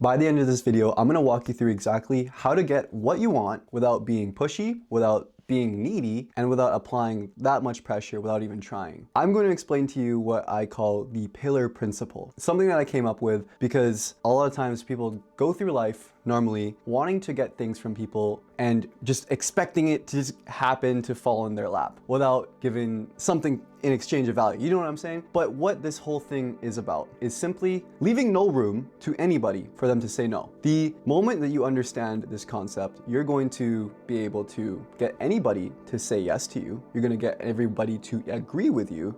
By the end of this video, I'm gonna walk you through exactly how to get what you want without being pushy, without being needy, and without applying that much pressure without even trying. I'm going to explain to you what I call the pillar principle. It's something that I came up with because a lot of times people go through life normally wanting to get things from people and just expecting it to just happen to fall in their lap without giving something in exchange of value. You know what I'm saying? But what this whole thing is about is simply leaving no room to anybody for them to say no. The moment that you understand this concept, you're going to be able to get anybody to say yes to you. You're going to get everybody to agree with you.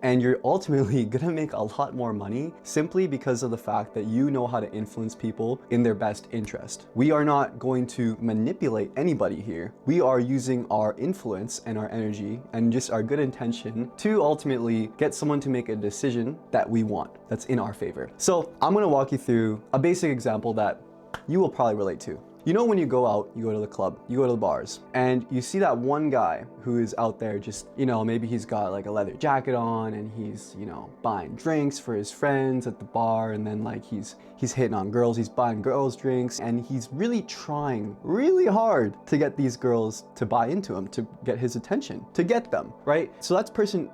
And you're ultimately gonna make a lot more money simply because of the fact that you know how to influence people in their best interest. We are not going to manipulate anybody here. We are using our influence and our energy and just our good intention to ultimately get someone to make a decision that we want, that's in our favor. So I'm gonna walk you through a basic example that you will probably relate to. You know, when you go out, you go to the club, you go to the bars, and you see that one guy who is out there just, you know, maybe he's got like a leather jacket on and he's, you know, buying drinks for his friends at the bar, and then like he's hitting on girls, he's buying girls drinks, and he's really trying really hard to get these girls to buy into him, to get his attention, to get them, right? So that's person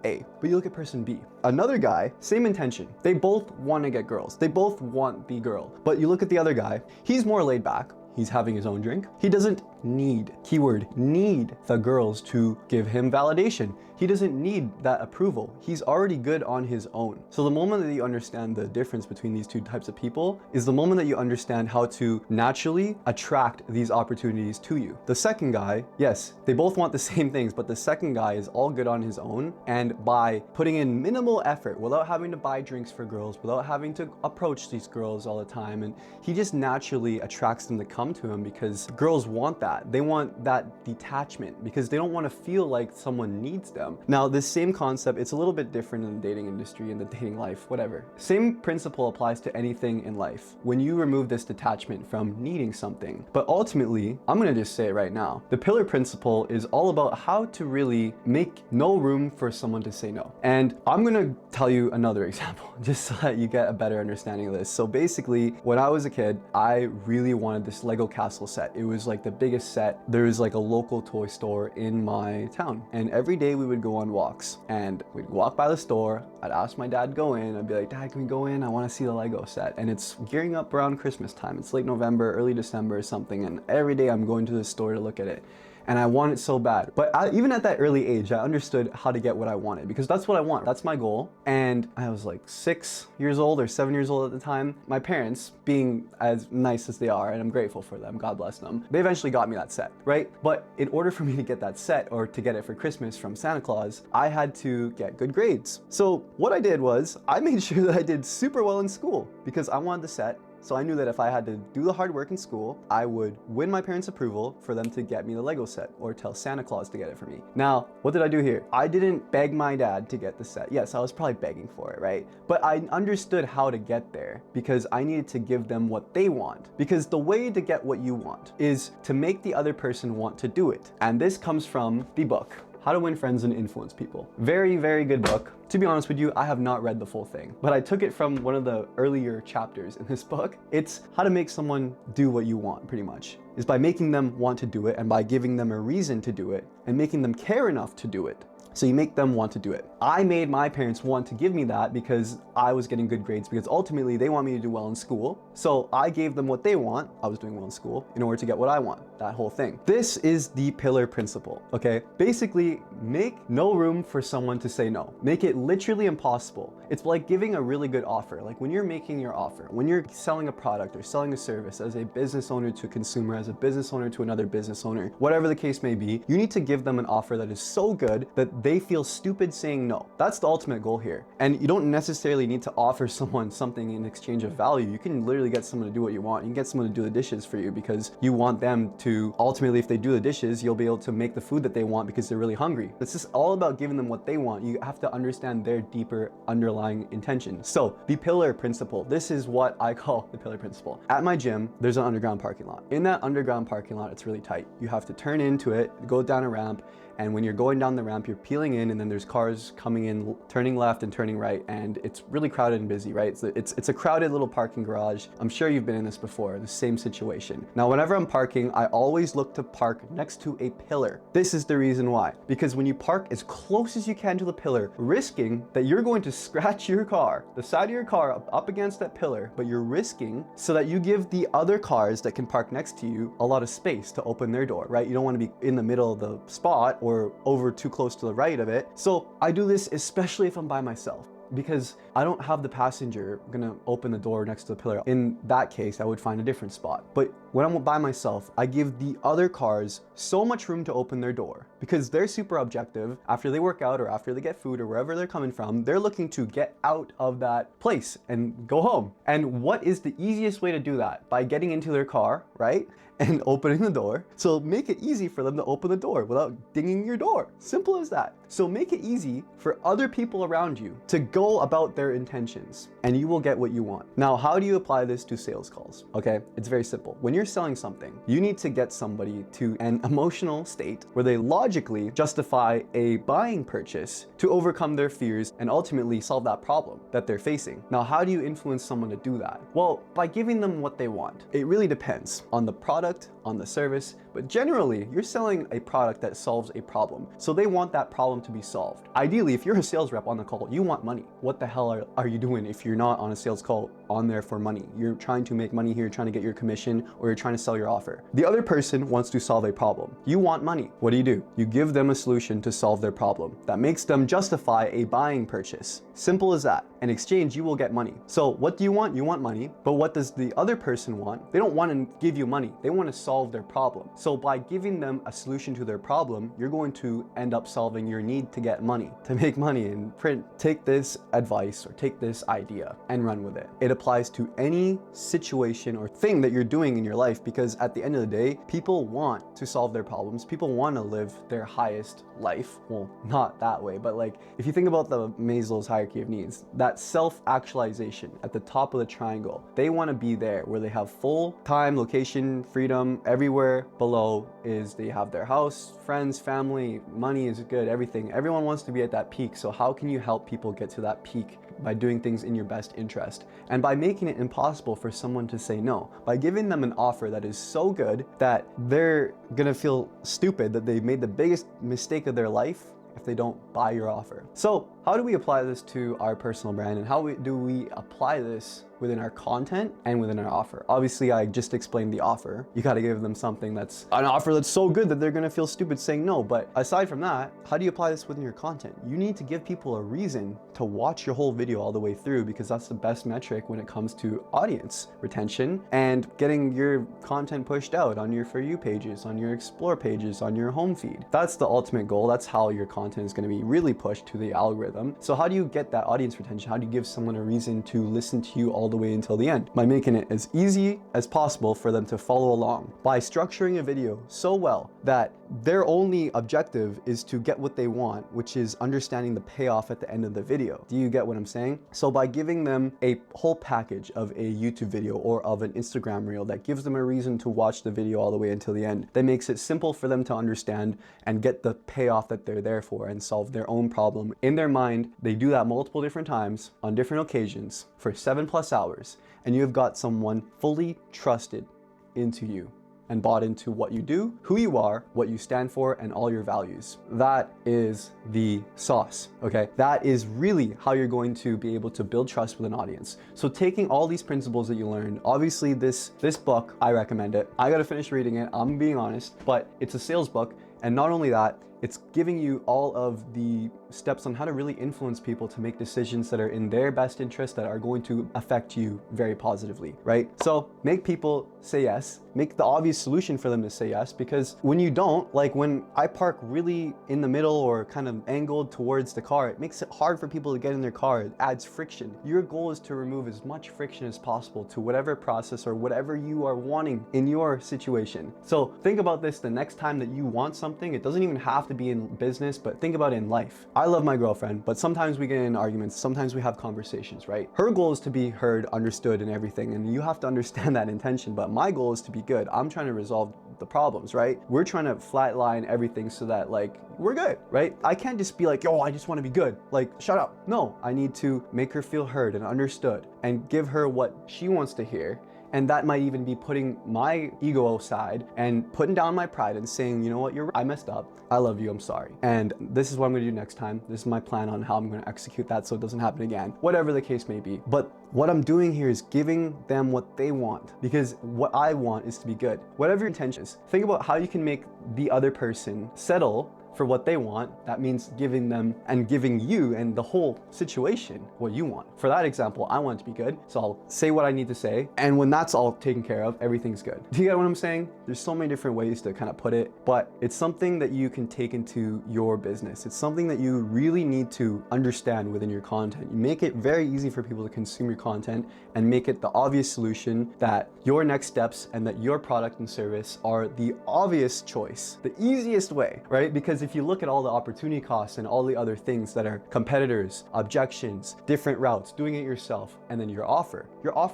A. But you look at person B. Another guy, same intention. They both want to get girls. They both want the girl. But you look at the other guy, he's more laid back. He's having his own drink. He doesn't need, keyword, need the girls to give him validation. He doesn't need that approval. He's already good on his own. So the moment that you understand the difference between these two types of people is the moment that you understand how to naturally attract these opportunities to you. The second guy, yes, they both want the same things, but the second guy is all good on his own. And by putting in minimal effort, without having to buy drinks for girls, without having to approach these girls all the time, and he just naturally attracts them to come to him because girls want that. They want that detachment because they don't want to feel like someone needs them. Now, this same concept, it's a little bit different in the dating industry and the dating life, whatever. Same principle applies to anything in life. When you remove this detachment from needing something. But ultimately, I'm gonna just say it right now, the pillar principle is all about how to really make no room for someone to say no. And I'm gonna tell you another example, just so that you get a better understanding of this. So basically, when I was a kid, I really wanted this Lego castle set. It was like the biggest set. There was like a local toy store in my town. And every day we would go on walks and we'd walk by the store. I'd ask my dad to go in. I'd be like, Dad, can we go in? I want to see the Lego set. And it's gearing up around Christmas time. It's late November, early December or something. And every day I'm going to the store to look at it. And I want it so bad. But even at that early age, I understood how to get what I wanted because that's what I want. That's my goal. And I was like 6 years old or 7 years old at the time. My parents, being as nice as they are, and I'm grateful for them, God bless them, they eventually got me that set, right? But in order for me to get that set or to get it for Christmas from Santa Claus, I had to get good grades. So what I did was I made sure that I did super well in school because I wanted the set. So I knew that if I had to do the hard work in school, I would win my parents' approval for them to get me the Lego set or tell Santa Claus to get it for me. Now, what did I do here? I didn't beg my dad to get the set. Yes, I was probably begging for it, right? But I understood how to get there because I needed to give them what they want. Because the way to get what you want is to make the other person want to do it. And this comes from the book, How to Win Friends and Influence People. Very, very good book. To be honest with you, I have not read the full thing, but I took it from one of the earlier chapters in this book. It's how to make someone do what you want, pretty much. Is by making them want to do it and by giving them a reason to do it and making them care enough to do it. So you make them want to do it. I made my parents want to give me that because I was getting good grades because ultimately they want me to do well in school. So I gave them what they want. I was doing well in school in order to get what I want, that whole thing. This is the pillar principle, okay? Basically, make no room for someone to say no. Make it literally impossible. It's like giving a really good offer. Like when you're making your offer, when you're selling a product or selling a service as a business owner to a consumer, as a business owner to another business owner, whatever the case may be, you need to give them an offer that is so good that they feel stupid saying no. That's the ultimate goal here. And you don't necessarily need to offer someone something in exchange of value. You can literally get someone to do what you want. You can get someone to do the dishes for you because you want them to, ultimately, if they do the dishes, you'll be able to make the food that they want because they're really hungry. It's just all about giving them what they want. You have to understand their deeper underlying intention. So the pillar principle, this is what I call the pillar principle. At my gym, there's an underground parking lot. In that underground parking lot, it's really tight. You have to turn into it, go down a ramp, and when you're going down the ramp, you're peeling in, and then there's cars coming in, turning left and turning right, and it's really crowded and busy, right? It's a crowded little parking garage. I'm sure you've been in this before, the same situation. Now, whenever I'm parking, I always look to park next to a pillar. This is the reason why. Because when you park as close as you can to the pillar, risking that you're going to scratch your car, the side of your car up against that pillar, but you're risking so that you give the other cars that can park next to you a lot of space to open their door, right? You don't want to be in the middle of the spot or over too close to the right of it. So I do this especially if I'm by myself, because I don't have the passenger gonna open the door next to the pillar. In that case, I would find a different spot. But when I'm by myself, I give the other cars so much room to open their door because they're super objective. After they work out or after they get food or wherever they're coming from, they're looking to get out of that place and go home. And what is the easiest way to do that? By getting into their car, right? And opening the door. So make it easy for them to open the door without dinging your door. Simple as that. So make it easy for other people around you to go about their intentions, and you will get what you want. Now, how do you apply this to sales calls? Okay, it's very simple. When you're selling something, you need to get somebody to an emotional state where they logically justify a buying purchase to overcome their fears and ultimately solve that problem that they're facing. Now, how do you influence someone to do that? Well, by giving them what they want. It really depends on the product, on the service, but generally you're selling a product that solves a problem. So they want that problem to be solved. Ideally, if you're a sales rep on the call, you want money. What the hell are you doing if you're not on a sales call on there for money? You're trying to make money here, you're trying to get your commission, or you're trying to sell your offer. The other person wants to solve a problem. You want money. What do? You give them a solution to solve their problem. That makes them justify a buying purchase. Simple as that. In exchange, you will get money. So what do you want? You want money, but what does the other person want? They don't want to give you money. They want to solve their problem. So by giving them a solution to their problem, you're going to end up solving your need to get money, to make money and print. Take this advice or take this idea and run with it. It applies to any situation or thing that you're doing in your life, because at the end of the day, people want to solve their problems. People want to live their highest life. Well, not that way, but like if you think about the Maslow's hierarchy of needs, that self-actualization at the top of the triangle, they want to be there where they have full time, location, freedom. Everywhere below is they have their house, friends, family, money is good, everything. Everyone wants to be at that peak. So how can you help people get to that peak? By doing things in your best interest and by making it impossible for someone to say no, by giving them an offer that is so good that they're gonna feel stupid, that they've made the biggest mistake of their life if they don't buy your offer. So how do we apply this to our personal brand, and how do we apply this within our content and within our offer? Obviously, I just explained the offer. You got to give them something that's an offer that's so good that they're going to feel stupid saying no. But aside from that, how do you apply this within your content? You need to give people a reason to watch your whole video all the way through, because that's the best metric when it comes to audience retention and getting your content pushed out on your For You pages, on your Explore pages, on your home feed. That's the ultimate goal. That's how your content is going to be really pushed to the algorithm. So how do you get that audience retention? How do you give someone a reason to listen to you all the way until the end? By making it as easy as possible for them to follow along. By structuring a video so well that their only objective is to get what they want, which is understanding the payoff at the end of the video. Do you get what I'm saying? So by giving them a whole package of a YouTube video or of an Instagram reel that gives them a reason to watch the video all the way until the end, that makes it simple for them to understand and get the payoff that they're there for and solve their own problem. In their mind, they do that multiple different times on different occasions for 7+ hours, and you have got someone fully trusted into you and bought into what you do, who you are, what you stand for, and all your values. That is the sauce, okay? That is really how you're going to be able to build trust with an audience. So taking all these principles that you learned, obviously this book, I recommend it. I gotta finish reading it, I'm being honest, but it's a sales book. And not only that, it's giving you all of the steps on how to really influence people to make decisions that are in their best interest, that are going to affect you very positively, right? So make people say yes, make the obvious solution for them to say yes, because when you don't, like when I park really in the middle or kind of angled towards the car, it makes it hard for people to get in their car. It adds friction. Your goal is to remove as much friction as possible to whatever process or whatever you are wanting in your situation. So think about this the next time that you want something. It doesn't even have to be in business, but think about it in life. I love my girlfriend, but sometimes we get in arguments, sometimes we have conversations, right? Her goal is to be heard, understood, and everything, and you have to understand that intention, but my goal is to be good. I'm trying to resolve the problems, right? We're trying to flatline everything so that like we're good, right? I can't just be like, yo, I just want to be good. Like, shut up. No, I need to make her feel heard and understood and give her what she wants to hear. And that might even be putting my ego aside and putting down my pride and saying, you know what, I messed up. I love you, I'm sorry. And this is what I'm gonna do next time. This is my plan on how I'm gonna execute that so it doesn't happen again, whatever the case may be. But what I'm doing here is giving them what they want, because what I want is to be good. Whatever your intention is, think about how you can make the other person settle for what they want. That means giving them and giving you and the whole situation what you want. For that example, I want it to be good, so I'll say what I need to say, and when that's all taken care of, everything's good. Do you get what I'm saying? There's so many different ways to kind of put it, but it's something that you can take into your business. It's something that you really need to understand within your content. You make it very easy for people to consume your content and make it the obvious solution that your next steps and that your product and service are the obvious choice, the easiest way, right? Because if you look at all the opportunity costs and all the other things that are competitors, objections, different routes, doing it yourself, and then your offer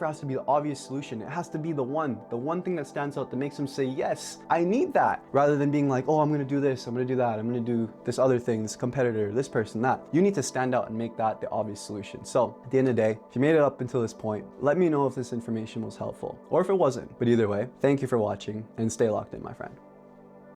has to be the obvious solution. It has to be the one thing that stands out that makes them say, yes, I need that, rather than being like, oh, I'm gonna do this, I'm gonna do that, I'm gonna do this other thing, this competitor, this person, that. You need to stand out and make that the obvious solution. So at the end of the day, if you made it up until this point, let me know if this information was helpful or if it wasn't. But either way, thank you for watching and stay locked in, my friend.